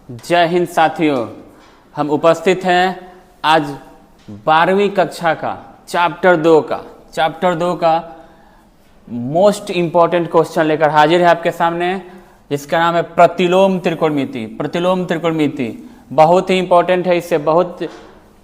जय हिंद साथियों, हम उपस्थित हैं आज 12वीं कक्षा का चैप्टर 2 का मोस्ट इम्पॉर्टेंट क्वेश्चन लेकर हाजिर है आपके सामने, जिसका नाम है प्रतिलोम त्रिकोणमिति। बहुत ही इंपॉर्टेंट है, इससे बहुत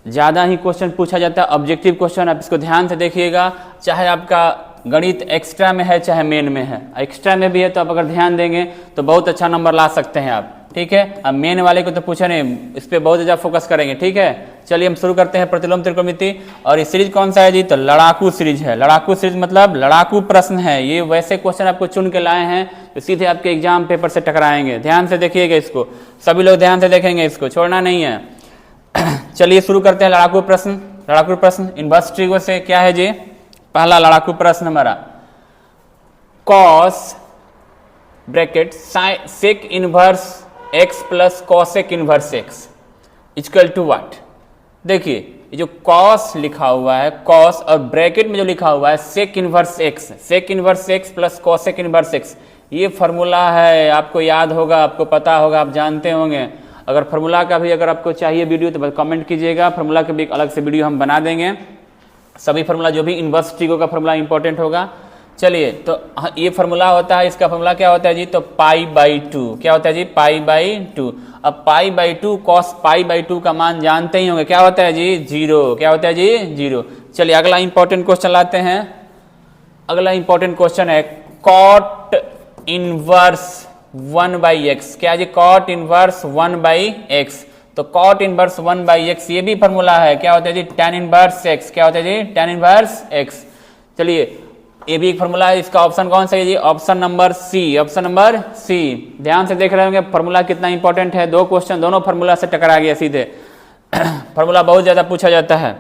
ज़्यादा ही क्वेश्चन पूछा जाता है, ऑब्जेक्टिव क्वेश्चन। आप इसको ध्यान से देखिएगा, चाहे आपका गणित एक्स्ट्रा में है चाहे मेन में है। एक्स्ट्रा में भी है तो आप अगर ध्यान देंगे तो बहुत अच्छा नंबर ला सकते हैं आप, ठीक है। अब मेन वाले को तो पूछा नहीं, इस पर बहुत ज़्यादा फोकस करेंगे, ठीक है। चलिए हम शुरू करते हैं प्रतिलोम त्रिकोणमिति। और ये सीरीज कौन सा है जी? तो लड़ाकू सीरीज है। लड़ाकू सीरीज मतलब लड़ाकू प्रश्न है। ये वैसे क्वेश्चन आपको चुन के लाए हैं तो सीधे आपके एग्जाम पेपर से टकराएंगे। ध्यान से देखिएगा इसको, सभी लोग ध्यान से देखेंगे, इसको छोड़ना नहीं है। चलिए शुरू करते हैं लड़ाकू प्रश्न इनवर्स ट्रिगो से। क्या है जी? पहला लड़ाकू प्रश्न हमारा, cos bracket sec inverse x plus cosec inverse x equal to what? देखिए ये जो कॉस लिखा हुआ है, कॉस और ब्रैकेट में जो लिखा हुआ है sec inverse x plus cosec inverse x, ये फॉर्मूला है। आपको याद होगा, आपको पता होगा, आप जानते होंगे। अगर फार्मूला का भी अगर आपको चाहिए वीडियो तो बस कमेंट कीजिएगा, फार्मूला का भी एक अलग से वीडियो हम बना देंगे। सभी फार्मूला जो भी इनवर्स ट्रिगो का फार्मूला इंपॉर्टेंट होगा। चलिए तो ये फार्मूला होता है, इसका फार्मूला क्या होता है जी? तो π/2। क्या होता है जी? π/2। अब π/2 cos π/2 का मान जानते ही होंगे, क्या होता है जी? 0। क्या होता है जी? 0। चलिए अगला इंपॉर्टेंट क्वेश्चन लाते हैं। अगला इंपॉर्टेंट क्वेश्चन है cot इनवर्स 1/x। क्या जी? cot inverse 1/x। तो cot इनवर्स 1/x ये भी फार्मूला है। क्या होता है जी? tan inverse x। क्या होता है जी? tan inverse x। चलिए ये भी एक फार्मूला है। इसका ऑप्शन कौन सा है जी? Option number C. ध्यान से देख रहे होंगे फार्मूला कितना इंपॉर्टेंट है। दो क्वेश्चन दोनों फार्मूला से टकरा गया सीधे। फार्मूला बहुत ज्यादा पूछा जाता है।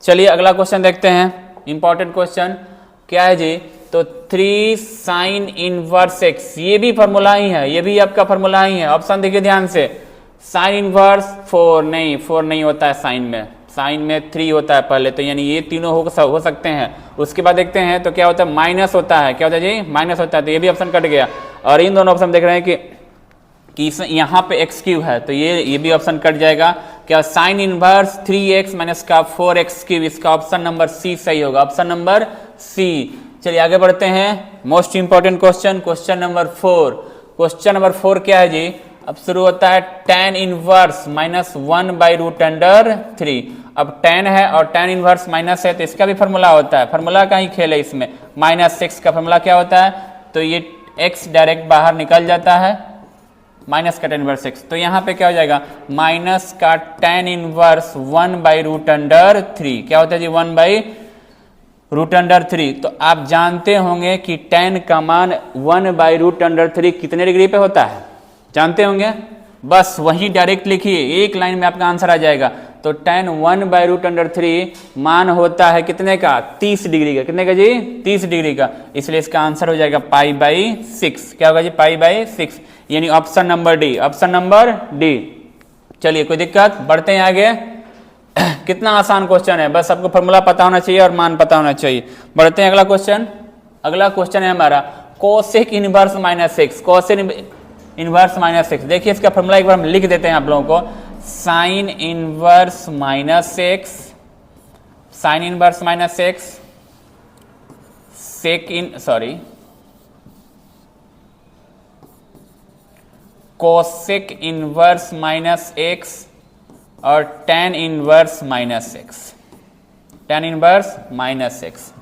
चलिए अगला क्वेश्चन देखते हैं, इंपॉर्टेंट क्वेश्चन। क्या है जी? तो 3 साइन इनवर्स x, ये भी फार्मूला ही है, ये भी आपका फार्मूला ही है। ऑप्शन देखिए ध्यान से, साइन इनवर्स 4 नहीं होता है साइन में 3 होता है पहले, तो यानी ये तीनों हो सकते हैं। उसके बाद देखते हैं तो क्या होता है? माइनस होता है। क्या होता है जी? माइनस होता है, तो ये भी ऑप्शन कट गया। और इन दोनों ऑप्शन देख रहे हैं कि यहाँ पे x³ है, तो ये भी ऑप्शन कट जाएगा। क्या? साइन इनवर्स 3x माइनस का 4x³, इसका ऑप्शन नंबर सी सही होगा, ऑप्शन नंबर सी। चलिए आगे बढ़ते हैं। मोस्ट इंपॉर्टेंट क्वेश्चन नंबर 4 क्या है जी? अब शुरू होता है tan इनवर्स -1/√3। अब tan है और tan इनवर्स माइनस है, तो इसका भी फार्मूला होता है। फार्मूला का ही खेल है इसमें। -6 का फार्मूला क्या होता है? तो ये x डायरेक्ट बाहर निकल जाता है, माइनस का tan इनवर्स x। तो यहाँ पे क्या हो जाएगा? माइनस का tan इनवर्स 1/√3। क्या होता है जी? 1/√3। तो आप जानते होंगे कि tan का मान 1/√3 कितने डिग्री पे होता है? जानते होंगे, बस वही डायरेक्ट लिखिए, एक लाइन में आपका आंसर आ जाएगा। तो tan 1/√3 मान होता है कितने का? 30 डिग्री का। कितने का जी? 30 डिग्री का। इसलिए इसका आंसर हो जाएगा π/6। क्या होगा जी? π/6, यानी ऑप्शन नंबर डी। चलिए कोई दिक्कत? बढ़ते हैं आगे। कितना आसान क्वेश्चन है, बस आपको फॉर्मूला पता होना चाहिए और मान पता होना चाहिए। बढ़ते हैं अगला क्वेश्चन है हमारा कोसेक इनवर्स -x। देखिए इसका फॉर्मूला एक बार हम लिख देते हैं आप लोगों को। Sign inverse -x cosec inverse -x और tan इनवर्स -x।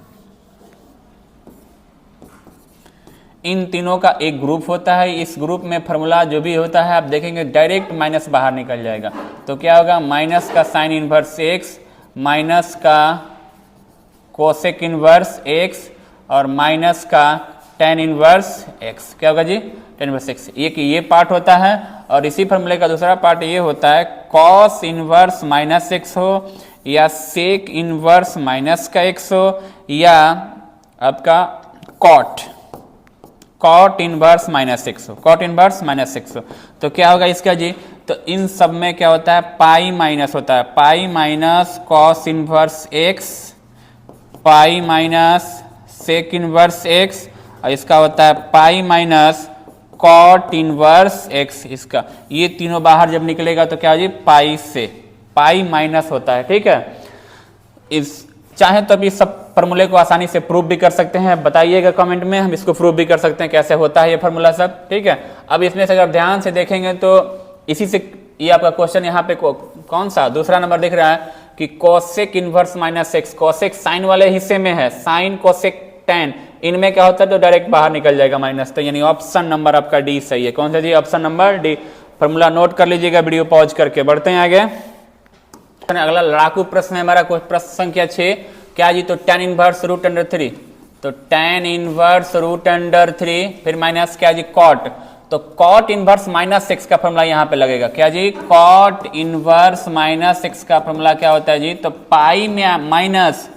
इन तीनों का एक ग्रुप होता है। इस ग्रुप में फार्मूला जो भी होता है आप देखेंगे डायरेक्ट माइनस बाहर निकल जाएगा। तो क्या होगा? माइनस का साइन इनवर्स x माइनस का कोसेक इनवर्स x और माइनस का tan इनवर्स x। क्या होगा जी? tan inverse x। ये पार्ट होता है। और इसी फार्मूले का दूसरा पार्ट ये होता है, कॉस इनवर्स -x हो या सेक इनवर्स माइनस का x हो या आपका कॉट इनवर्स -x हो। तो क्या होगा इसका जी? तो इन सब में क्या होता है? पाई माइनस होता है, pi minus cos inverse x, pi minus sec inverse x, और इसका होता है pi minus cot inverse x, इसका ये तीनों बाहर जब निकलेगा तो क्या हो जी, पाई से पाई माइनस होता है। ठीक है, इस चाहे तो अभी सब फॉर्मूले को आसानी से प्रूव भी कर सकते हैं, बताइएगा कमेंट में, हम इसको प्रूव भी कर सकते हैं कैसे होता है ये फॉर्मूला सब। ठीक है, अब इसमें से अगर ध्यान से देखेंगे तो इसी से ये आपका क्वेश्चन यहाँ पे कौन सा दूसरा नंबर दिख रहा है कि cosec inverse minus x, cosec sine वाले हिस्से में है, साइन कोसेक टेन, इनमें क्या होता है तो डायरेक्ट बाहर निकल जाएगा माइनस, तो यानी ऑप्शन नंबर आपका डी सही है। कौन सा जी, option number D. Formula note कर लीजिएगा, वीडियो पॉज करके बढ़ते हैं आगे। अगला लड़ाकू प्रश्न है हमारा, प्रश्न संख्या 6, क्या जी, तो tan इनवर्स रूट अंडर 3, तो tan इनवर्स रूट अंडर 3 फिर माइनस क्या जी, कॉट, तो कॉट इनवर्स माइनस एक्स का फॉर्मूला यहाँ पे लगेगा, क्या जी, कॉट इनवर्स माइनस एक्स का फॉर्मूला क्या होता है जी, तो पाई में माइनस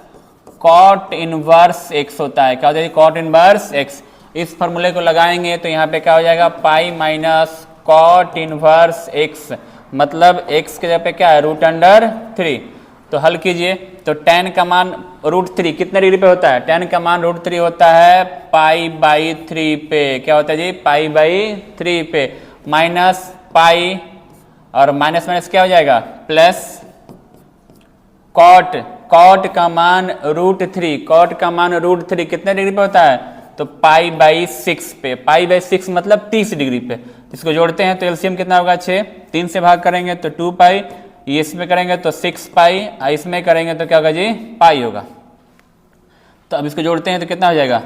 कॉट इनवर्स एक्स होता है, क्या होता है जी, कॉट इनवर्स एक्स। इस फॉर्मूले को लगाएंगे तो यहाँ पे क्या हो जाएगा, pi minus cot inverse x, मतलब x के जगह पे क्या है, रूट अंडर 3। तो हल कीजिए, तो tan का मान रूट 3 कितने डिग्री पे होता है, tan का मान रूट 3 होता है पाई बाई 3 पे, क्या होता है जी, पाई बाई 3 पे, माइनस पाई और माइनस माइनस क्या हो जाएगा, प्लस कॉट, कॉट का मान रूट 3, कॉट का मान रूट 3 कितने डिग्री पे होता है, तो पाई बाई 6 पे, पाई बाई 6 मतलब 30 डिग्री पे। इसको जोड़ते हैं तो एलसीएम कितना होगा, 6, 3 से भाग करेंगे तो 2 पाई, ये इसमें करेंगे तो 6 पाई, इसमें करेंगे तो क्या होगा जी, पाई होगा। तो अब इसको जोड़ते हैं तो कितना हो जाएगा,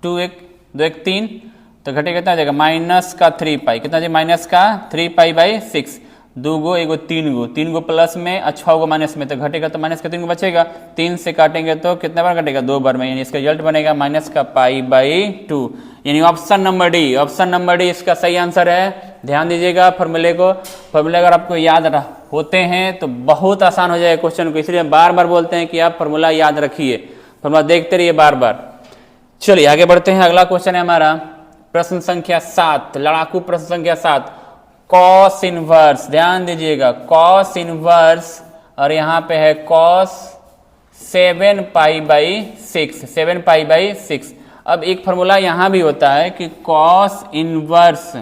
2 1 2 1 3, तो घटे कितना हो जाएगा, माइनस का 3 पाई, कितना जी, माइनस का 3 pi by 6, 2 go 1 go 3 go, 3 go plus में और 6 गो माइनस में, तो घटेगा तो माइनस का 3 गो बचेगा, 3 से काटेंगे तो कितना बार कटेगा, 2 बार में, यानी इसका रिजल्ट बनेगा माइनस का पाई बाई 2, यानी option number D, option number D इसका सही आंसर है। ध्यान दीजिएगा फॉर्मूले को, फॉर्मूले अगर आपको याद होते हैं तो बहुत आसान हो जाएगा क्वेश्चन को, इसलिए बार बार बोलते हैं कि आप फॉर्मूला याद रखिए, फॉर्मूला देखते रहिए बार बार। चलिए आगे बढ़ते हैं, अगला क्वेश्चन है हमारा प्रश्न संख्या 7, लड़ाकू प्रश्न संख्या 7, कॉस इनवर्स, ध्यान दीजिएगा कॉस इनवर्स, और यहाँ पे है cos 7 pi by 6, 7 pi by 6। अब एक फॉर्मूला यहाँ भी होता है कि कॉस इनवर्स,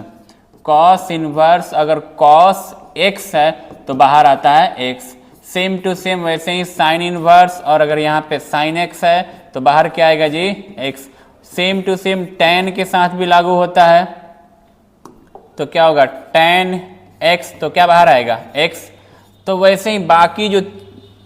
कॉस इनवर्स अगर कॉस एक्स है तो बाहर आता है एक्स, सेम टू सेम वैसे ही साइन इनवर्स, और अगर यहाँ पे साइन एक्स है तो बाहर क्या आएगा जी, x, same to same tan के साथ भी लागू होता है, तो क्या होगा tan x, तो क्या बाहर आएगा x। तो वैसे ही बाकी जो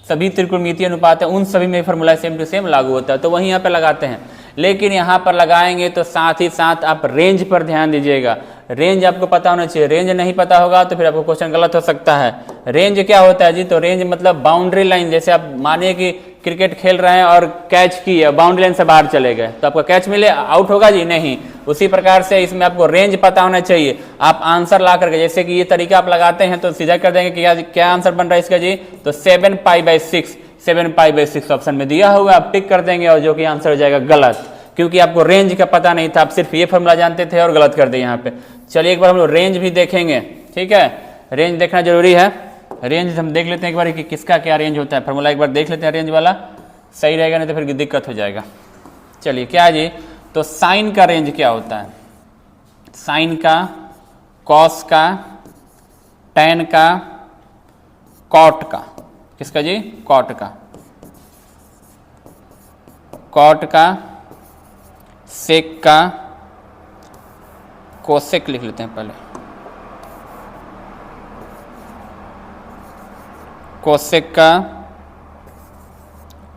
सभी त्रिकोणमितीय अनुपात है उन सभी में फॉर्मूला सेम टू सेम लागू होता है, तो वहीं यहाँ पे लगाते हैं, लेकिन यहाँ पर लगाएंगे तो साथ ही साथ आप रेंज पर ध्यान दीजिएगा, रेंज आपको पता होना चाहिए, रेंज नहीं पता होगा तो फिर आपको क्वेश्चन गलत हो सकता है। रेंज क्या होता है जी, तो रेंज मतलब बाउंड्री लाइन, जैसे आप मानिए कि क्रिकेट खेल रहे हैं और कैच किए, बाउंड्री लाइन से बाहर चले गए तो आपका कैच मिले, आउट होगा जी, नहीं। उसी प्रकार से इसमें आपको रेंज पता होना चाहिए, आप आंसर ला करके, जैसे कि ये तरीका आप लगाते हैं तो सीधा कर देंगे कि क्या आंसर बन रहा है इसका जी, तो 7 pi by 6, 7 pi by 6 option में दिया हुआ, आप टिक कर देंगे और जो कि आंसर हो जाएगा गलत, क्योंकि आपको रेंज का पता नहीं था, आप सिर्फ ये फॉर्मूला जानते थे और गलत कर दिए यहाँ पे। चलिए एक बार हम लोग रेंज भी देखेंगे, ठीक है, रेंज देखना जरूरी है, रेंज हम देख लेते हैं एक बार कि किसका क्या रेंज होता है, फॉर्मूला एक बार देख लेते हैं, रेंज वाला सही रहेगा, नहीं तो फिर दिक्कत हो जाएगा। चलिए क्या जी, तो साइन का रेंज क्या होता है, साइन का, कॉस का, टैन का, कॉट का, किसका जी, कॉट का, कॉट का, सेक का, कोसेक लिख लेते हैं पहले, कोसेक का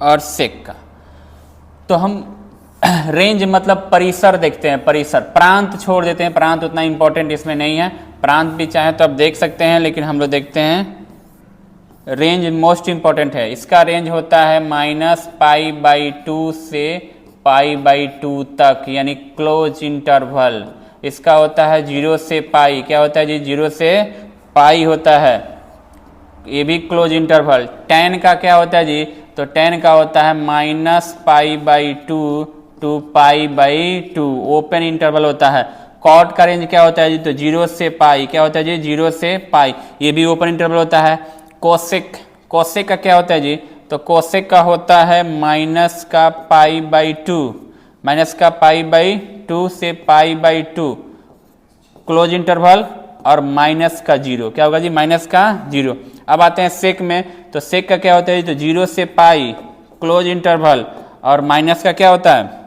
और सेक का। तो हम रेंज मतलब परिसर देखते हैं, परिसर, प्रांत छोड़ देते हैं, प्रांत उतना इंपॉर्टेंट इसमें नहीं है, प्रांत भी चाहे तो आप देख सकते हैं, लेकिन हम लोग देखते हैं रेंज मोस्ट इंपॉर्टेंट है। इसका रेंज होता है -π/2 से π/2 तक, यानी क्लोज इंटरवल। इसका होता है 0 से पाई, क्या होता है जी, 0 से पाई होता है, ये भी क्लोज इंटरवल। tan का क्या होता है जी, तो tan का होता है -π/2 टू π/2, ओपन इंटरवल होता है। कॉट का रेंज क्या होता है जी, तो 0 से पाई, क्या होता है जी, 0 से पाई, ये भी ओपन इंटरवल होता है। कोसेक, कोसेक का क्या होता है जी, तो कोसेक का होता है -π/2, -π/2 से π/2, क्लोज इंटरवल और माइनस का 0, क्या होगा जी माइनस का 0। अब आते हैं सेक में, तो सेक का क्या होता है जी, तो 0 से पाई क्लोज इंटरवल और माइनस का क्या होता है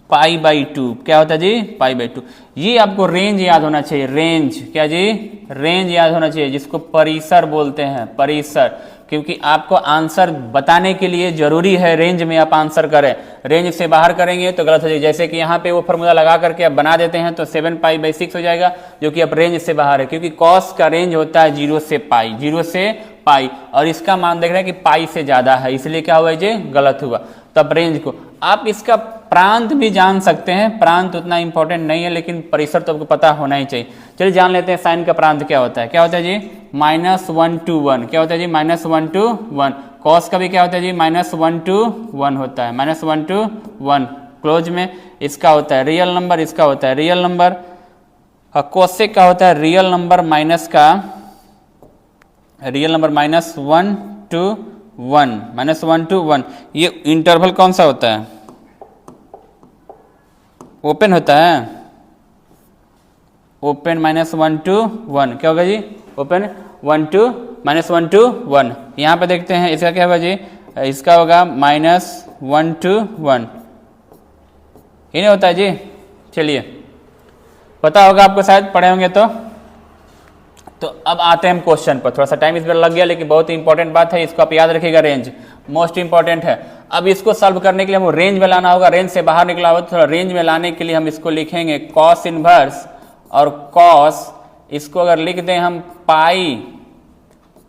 π/2, क्या होता है जी π/2। ये आपको रेंज याद होना चाहिए, रेंज, क्या जी रेंज याद होना चाहिए, जिसको परिसर बोलते हैं, परिसर, क्योंकि आपको आंसर बताने के लिए जरूरी है रेंज में आप आंसर करें। रेंज से बाहर करेंगे तो गलत हो जाएगा। जैसे कि यहाँ पे वो फॉर्मूला लगा करके आप बना देते हैं तो 7π/6 हो जाएगा, जो कि अब रेंज से बाहर है, क्योंकि कॉस का रेंज होता है 0 से पाई, 0 से पाई, और इसका मान देख रहे हैं कि पाई से ज्यादा है, इसलिए क्या हुआ जी गलत हुआ। तब रेंज को आप इसका प्रांत भी जान सकते हैं, प्रांत उतना इंपॉर्टेंट नहीं है, लेकिन परिसर तो आपको पता होना ही चाहिए। चलिए जान लेते हैं साइन का प्रांत क्या होता है। क्या होता है जी -1 to 1, क्या होता है जी -1 to 1। कॉस का भी क्या होता है जी -1 to 1 होता है, -1 to 1। क्लोज में इसका होता है रियल नंबर, इसका होता है रियल नंबर, और कोसेक का होता है रियल नंबर माइनस का, रियल नंबर -1 to 1, -1 to 1। ये इंटरवल कौन सा होता है, ओपन होता है, ओपन -1 to 1, क्या होगा जी ओपन 1 to -1 to 1। यहाँ पे देखते हैं इसका क्या होगा जी, इसका होगा -1 to 1, ये नहीं होता है जी। चलिए पता होगा आपको, शायद पढ़े होंगे तो अब आते हैं हम क्वेश्चन पर। थोड़ा सा टाइम इस पर लग गया, लेकिन बहुत ही इंपॉर्टेंट बात है, इसको आप याद रखिएगा, रेंज मोस्ट इंपॉर्टेंट है। अब इसको सॉल्व करने के लिए हमको रेंज में लाना होगा, रेंज से बाहर निकला होगा, तो थोड़ा रेंज में लाने के लिए हम इसको लिखेंगे कॉस इनवर्स और कॉस, इसको अगर लिख दें हम पाई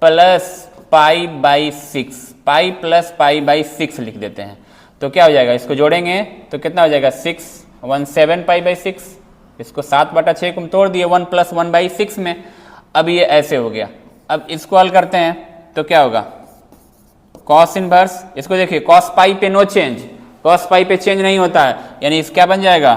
प्लस π/6, पाई प्लस π/6 लिख देते हैं, तो क्या हो जाएगा, इसको जोड़ेंगे तो कितना हो जाएगा 617 π/6, इसको 7/6 को हम तोड़ दिए 1 + 1/6 में। अब ये ऐसे हो गया। अब इसको हल करते हैं तो क्या होगा, कॉस इनवर्स, इसको देखिए कॉस पाई पे नो चेंज, कॉस पाई पे चेंज नहीं होता है, यानी इस क्या बन जाएगा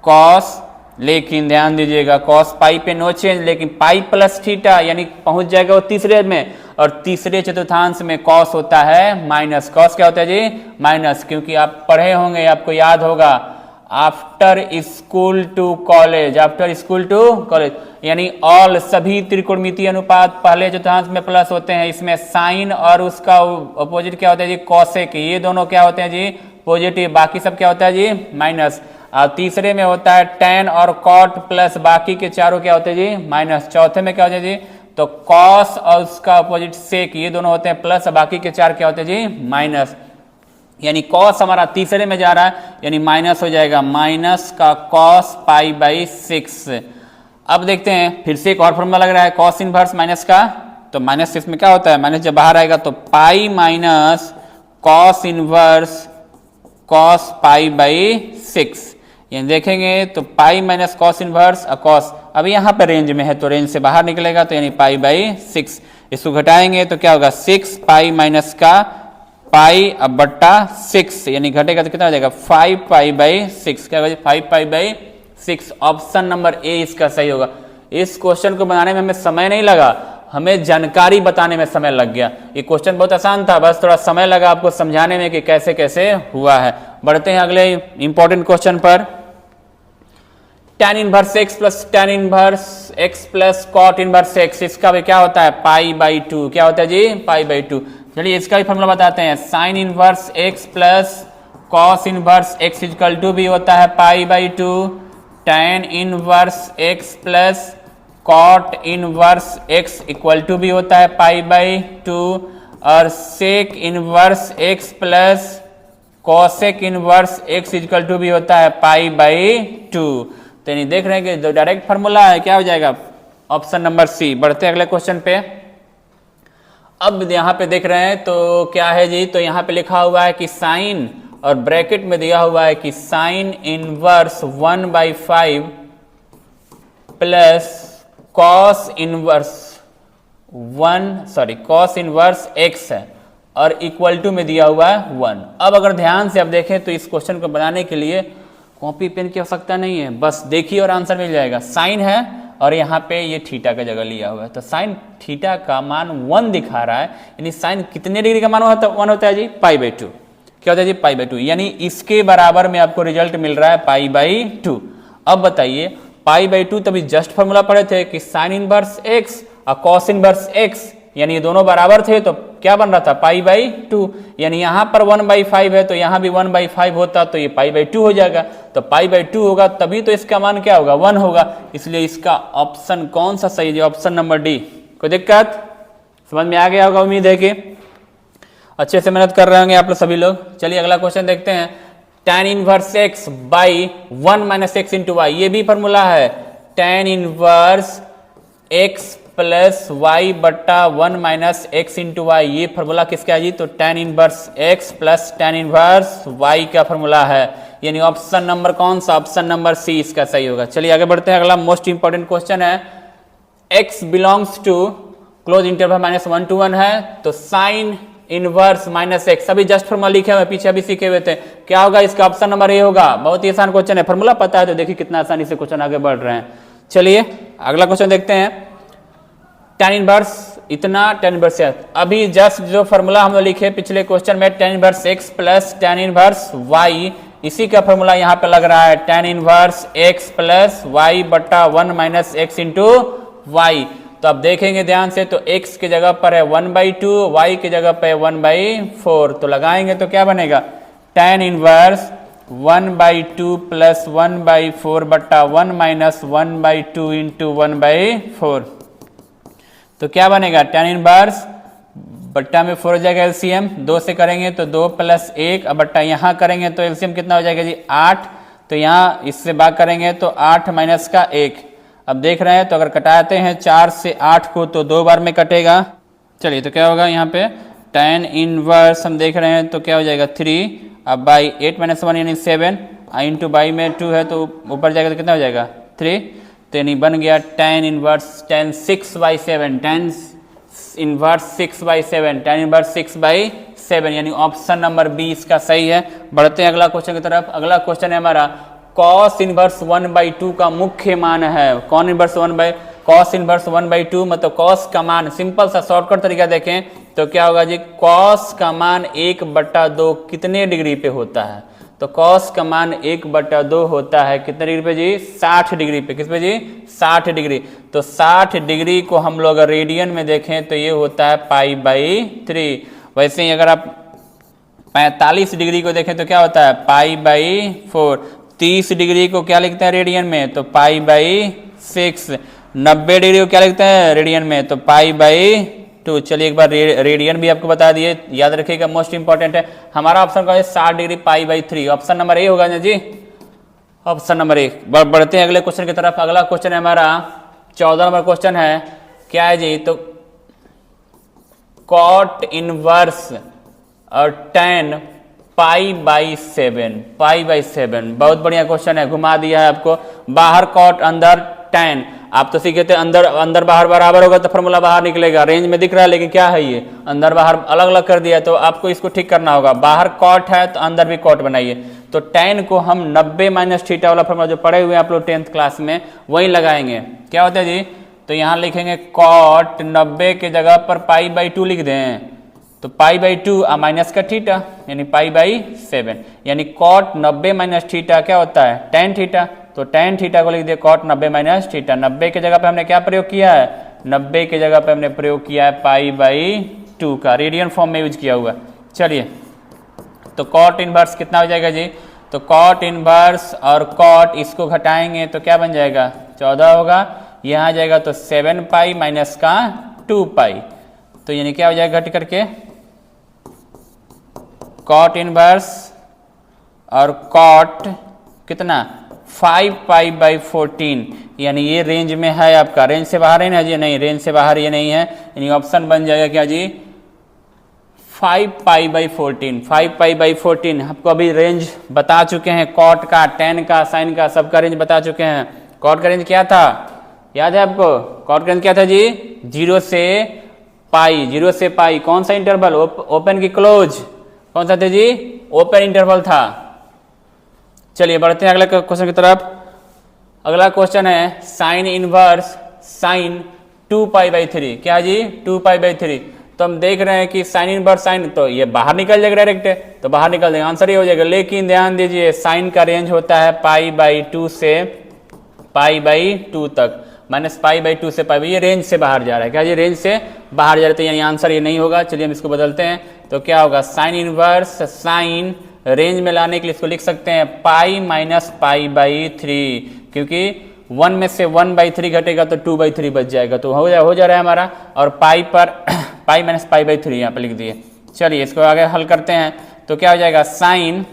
कॉस, लेकिन ध्यान दीजिएगा कॉस पाई पे नो चेंज, लेकिन पाई प्लस थीटा, यानी पहुंच जाएगा वो तीसरे में, और तीसरे चतुर्थांश में कॉस होता है माइनस। कॉस क्या होता है जी माइनस, क्योंकि आप पढ़े होंगे, आपको याद होगा, after school to college, after school to college, यानी ऑल सभी त्रिकोणमितीय अनुपात पहले चतुर्थांश में प्लस होते हैं, इसमें साइन और उसका अपोजिट क्या होता है जी कॉसेक, ये दोनों क्या होते हैं जी पॉजिटिव, बाकी सब क्या होता है जी माइनस। और तीसरे में होता है टेन और कॉट प्लस बाकी के चारों क्या होते हैं जी माइनस। चौथे में क्या होता है जी, तो कॉस और उसका अपोजिट सेक, ये दोनों होते हैं प्लस, बाकी के चार क्या होते हैं जी माइनस, यानी कॉस हमारा तीसरे में जा रहा है, यानी माइनस हो जाएगा, माइनस का कॉस π/6। अब देखते हैं फिर से एक और फॉर्मूला लग रहा है कॉस इनवर्स माइनस का, तो माइनस इसमें क्या होता है, माइनस जब बाहर आएगा तो pi minus cos inverse cos π/6, यानी देखेंगे तो पाई माइनस कॉस इनवर्स और कॉस, अब यहाँ पर रेंज में है तो रेंज से बाहर निकलेगा, तो यानी π/6, इसको घटाएंगे तो क्या होगा 6 पाई माइनस का पाई अब बट्टा 6, यानी घटेगा तो कितना हो जाएगा 5π/6, क्या होगा 5π/6। ऑप्शन नंबर ए इसका सही होगा। इस क्वेश्चन को बनाने में हमें समय नहीं लगा, हमें जानकारी बताने में समय लग गया। ये क्वेश्चन बहुत आसान था, बस थोड़ा समय लगा आपको समझाने में कि कैसे कैसे हुआ है। बढ़ते हैं अगले इंपॉर्टेंट क्वेश्चन पर। tan inverse x plus tan inverse x plus cot inverse x, इसका भी क्या होता है π/2, क्या होता है जी π/2। चलिए इसका भी फॉर्मूला बताते हैं, sine inverse x plus cos inverse x equal to भी होता है π/2, tan inverse x plus cot inverse x equal to भी होता है π/2, और sec inverse x plus cosec inverse x equal to भी होता है π/2। तो नहीं देख रहे हैं कि जो डायरेक्ट फॉर्मूला है क्या हो जाएगा ऑप्शन नंबर सी। बढ़ते हैं अगले क्वेश्चन पे। अब यहाँ पे देख रहे हैं तो क्या है जी, तो यहाँ पे लिखा हुआ है कि साइन, और ब्रैकेट में दिया हुआ है कि sine inverse 1/5 plus cos inverse x है, और इक्वल टू में दिया हुआ है 1। अब अगर ध्यान से आप देखें तो इस क्वेश्चन को बनाने के लिए कॉपी पेन की आवश्यकता नहीं है, बस देखिए और आंसर मिल जाएगा। साइन है और यहाँ पे ये थीटा का जगह लिया हुआ है, तो साइन थीटा का मान 1 दिखा रहा है, यानी साइन कितने डिग्री का मान 1 होता है जी π/2, क्या होता है जी π/2, यानी इसके बराबर में आपको रिजल्ट मिल रहा है π/2। अब बताइए पाई बाई टू तभी जस्ट फॉर्मूला पढ़े थे कि साइन इनवर्स एक्स और कॉस इनवर्स एक्स यानी ये दोनों बराबर थे, तो क्या बन रहा था पाई बाई टू, यानी यहाँ पर 1/5 है तो यहाँ भी 1/5 होता तो ये पाई बाई टू हो जाएगा। तो पाई बाई टू होगा तभी तो इसका मान क्या होगा 1 होगा, इसलिए इसका ऑप्शन कौन सा सही है, ऑप्शन नंबर डी। कोई दिक्कत समझ में आ गया होगा, उम्मीद है कि अच्छे से मेहनत कर रहे होंगे आप लोग सभी लोग। चलिए अगला क्वेश्चन देखते हैं। tan inverse x by 1 minus x into y, ये भी फॉर्मूला है tan inverse x plus y बट्टा 1 माइनस एक्स इंटू वाई, ये फॉर्मूला किसका है जी, तो tan inverse x plus tan inverse y का फॉर्मूला है, यानी ऑप्शन नंबर कौन सा, ऑप्शन नंबर सी इसका सही होगा। चलिए आगे बढ़ते हैं। अगला मोस्ट इंपॉर्टेंट क्वेश्चन है, x belongs to close interval -1 to 1 है, तो साइन इनवर्स माइनस एक्स, अभी जस्ट फॉर्मूला लिखे हुए पीछे अभी सीखे हुए थे, क्या होगा इसका ऑप्शन नंबर ए होगा। बहुत ही आसान क्वेश्चन है, फॉर्मूला पता है तो देखिए कितना आसानी से क्वेश्चन आगे बढ़ रहे हैं। चलिए अगला क्वेश्चन देखते हैं। tan इनवर्स इतना tan इनवर्स अभी जस्ट जो फॉर्मूला हम लोग लिखे पिछले क्वेश्चन में tan inverse x plus tan inverse y, इसी का फॉर्मूला यहाँ पे लग रहा है tan inverse x plus y बट्टा 1 माइनस एक्स इंटू वाई। तो अब देखेंगे ध्यान से, तो x की जगह पर है 1/2, y की जगह पर है 1/4, तो लगाएंगे तो क्या बनेगा tan इनवर्स 1/2 प्लस 1/4 बट्टा 1 माइनस 1/2 इंटू 1/4, तो क्या बनेगा tan इनवर्स बट्टा में 4 हो जाएगा एलसीएम, 2 से करेंगे तो 2 प्लस 1, अब बट्टा यहाँ करेंगे तो एलसीएम कितना हो जाएगा जी 8, तो यहाँ इससे भाग करेंगे तो 8 माइनस का 1। अब देख रहे हैं तो अगर कटाते हैं 4 से 8 को तो 2 बार में कटेगा। चलिए तो क्या होगा यहाँ पे tan इनवर्स हम देख रहे हैं तो क्या हो जाएगा 3, अब बाई 8 माइनस 1 यानी 7, इंटू बाई में 2 है तो ऊपर जाएगा तो कितना हो जाएगा 3, तो यानी बन गया tan inverse tan 6/7, tan inverse 6/7, tan inverse 6/7, यानी ऑप्शन नंबर बी इसका सही है। बढ़ते हैं अगला क्वेश्चन की तरफ। अगला क्वेश्चन है हमारा cos इनवर्स 1/2 का मुख्य मान है। कौन इनवर्स cos इनवर्स 1/2 मतलब cos का मान, सिंपल सा शॉर्टकट तरीका देखें तो क्या होगा जी, cos का मान 1/2 कितने डिग्री पे होता है, तो cos का मान 1/2 होता है कितने डिग्री पे जी, 60 डिग्री पे। किस पे जी 60 डिग्री, तो 60 डिग्री को हम लोग रेडियन में देखें तो ये होता है π/3। वैसे ही अगर आप 45 डिग्री को देखें तो क्या होता है π/4। 30 डिग्री को क्या लिखते हैं रेडियन में, तो π/6। 90 डिग्री को क्या लिखते हैं रेडियन में, तो π/2। चलिए एक बार रेडियन भी आपको बता दिए, याद रखिएगा मोस्ट इंपॉर्टेंट है। हमारा ऑप्शन का है 60 डिग्री π/3, ऑप्शन नंबर ए होगा ना जी, ऑप्शन नंबर ए। बढ़ते हैं अगले क्वेश्चन की तरफ। अगला क्वेश्चन है हमारा 14 नंबर क्वेश्चन है, क्या है जी, तो cot इनवर्स और tan π/7, बहुत बढ़िया क्वेश्चन है, घुमा दिया है आपको। बाहर cot अंदर tan, आप तो सीखे थे अंदर अंदर बाहर बराबर होगा तो फॉर्मूला बाहर निकलेगा, रेंज में दिख रहा है लेकिन क्या है ये अंदर बाहर अलग अलग कर दिया, तो आपको इसको ठीक करना होगा। बाहर cot है तो अंदर भी cot बनाइए, तो tan को हम 90 माइनस थीटा वाला फॉर्मूला जो पढ़े हुए हैं आप लोग 10th क्लास में वही लगाएंगे। क्या होता है जी, तो यहाँ लिखेंगे cot 90 के जगह पर π/2 लिख दें, तो π/2 माइनस का थीटा यानी π/7, यानी cot 90 माइनस थीटा क्या होता है tan थीटा, तो tan थीटा को लिख दिया cot 90 माइनस थीटा। 90 के जगह पे हमने क्या प्रयोग किया है, 90 के जगह पे हमने प्रयोग किया है π/2 का, रेडियन फॉर्म में यूज किया हुआ। चलिए तो cot इनवर्स कितना हो जाएगा जी, तो cot इनवर्स और cot इसको घटाएंगे तो क्या बन जाएगा 14 होगा, यहाँ आ जाएगा तो 7π माइनस का 2π, तो यानी क्या हो जाएगा घट करके cot इनवर्स और cot कितना 5π/14, यानी ये रेंज में है आपका, रेंज से बाहर है ना जी, नहीं रेंज से बाहर ये नहीं है, यानी ऑप्शन बन जाएगा क्या जी 5π/14। 5π/14 आपको अभी रेंज बता चुके हैं, cot का tan का sin का सबका रेंज बता चुके हैं। cot का रेंज क्या था याद है आपको, cot का रेंज क्या था जी 0 से π, कौन सा इंटरवल ओपन की क्लोज, कौन सा थे जी ओपन इंटरवल था। चलिए बढ़ते हैं अगले क्वेश्चन की तरफ। अगला क्वेश्चन है साइन इनवर्स साइन 2π/3, क्या जी 2π/3, तो हम देख रहे हैं कि साइन इनवर्स साइन तो ये बाहर निकल जाएगा डायरेक्ट, तो बाहर निकल जाएगा आंसर ये हो जाएगा, लेकिन ध्यान दीजिए साइन का रेंज होता है π/2 से π/2 तक, -π/2 से π, ये रेंज से बाहर जा रहा है। क्या ये रेंज से बाहर जा रहा है, तो यानी आंसर ये नहीं होगा। चलिए हम इसको बदलते हैं, तो क्या होगा साइन इनवर्स साइन, रेंज में लाने के लिए इसको लिख सकते हैं π - π/3, क्योंकि 1 में से 1/3 घटेगा तो 2/3 बच जाएगा, तो हो जा रहा है हमारा। और पाई पर π - π/3 यहाँ पर लिख दिए। चलिए इसको आगे हल करते हैं, तो क्या हो जाएगा साइन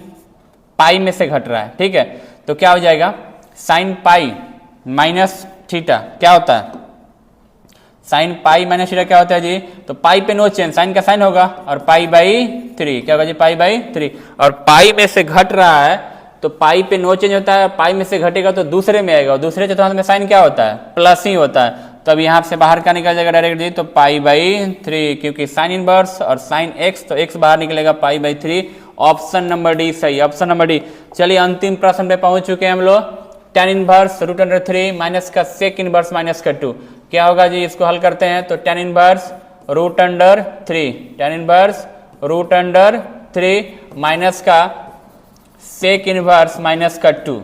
पाई में से घट रहा है, ठीक है, तो क्या हो जाएगा साइन पाई माइनस थीटा, क्या होता है साइन पाई माइनस थीटा क्या होता है जी, तो पाई पे नो चेंज, साइन का साइन होगा, और π/3 क्या होगा जी π/3, और पाई में से घट रहा है तो पाई पे नो चेंज होता है, पाई में से घटेगा तो दूसरे में आएगा, और दूसरे चतुर्थांश में साइन क्या होता है प्लस ही होता है, तो अब यहाँ से बाहर क्या निकल जाएगा डायरेक्ट जी, तो π/3, क्योंकि साइन इनवर्स और साइन x, तो x बाहर निकलेगा π/3, ऑप्शन नंबर डी सही, ऑप्शन नंबर डी। चलिए अंतिम प्रश्न पे पहुंच चुके हैं हम लोग, tan इनवर्स √3 माइनस का sec इनवर्स माइनस का 2, क्या होगा जी, इसको हल करते हैं, तो tan inverse √3, tan inverse √3 minus का sec इनवर्स माइनस का 2,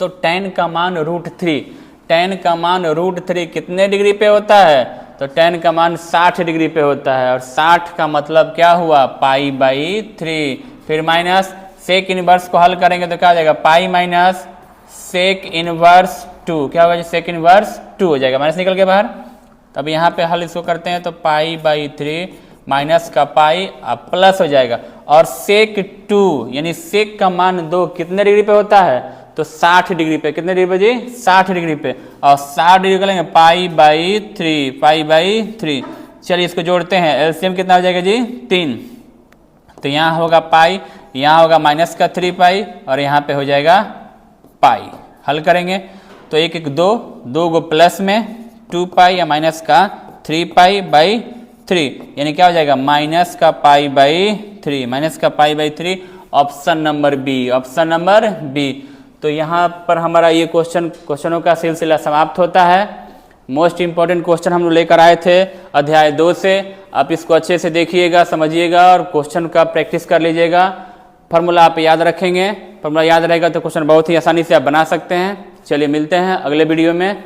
तो tan का मान √3, tan का मान √3 कितने डिग्री पे होता है, तो tan का मान 60 डिग्री पे होता है, और 60 का मतलब क्या हुआ π/3, फिर माइनस sec इनवर्स को हल करेंगे तो क्या हो जाएगा पाई माइनस sec इनवर्स 2, क्या होगा जी sec इनवर्स 2 हो जाएगा, माइनस निकल के बाहर। तब यहाँ पे हल इसको करते हैं, तो π/3 माइनस का पाई अब प्लस हो जाएगा, और sec 2 यानी sec का मान 2 कितने डिग्री पे होता है, तो 60 डिग्री पे, कितने डिग्री पे जी 60 डिग्री पे, और 60 डिग्री को लेंगे π/3। चलिए इसको जोड़ते हैं, एलसीएम कितना हो जाएगा जी 3, तो यहाँ होगा पाई, यहाँ होगा माइनस का 3 पाई, और यहाँ पे हो जाएगा पाई। हल करेंगे तो 1 1 2, 2 गो प्लस में 2 पाई या माइनस का 3 π/3, यानी क्या हो जाएगा माइनस का π/3, माइनस का π/3, option number B, option number B. तो यहाँ पर हमारा ये क्वेश्चनों का सिलसिला समाप्त होता है। मोस्ट इंपॉर्टेंट क्वेश्चन हम लोग लेकर आए थे अध्याय 2 से, आप इसको अच्छे से देखिएगा, समझिएगा, और क्वेश्चन का प्रैक्टिस कर लीजिएगा। फार्मूला आप याद रखेंगे, फार्मूला याद रहेगा तो क्वेश्चन बहुत ही आसानी से आप बना सकते हैं। चलिए मिलते हैं अगले वीडियो में।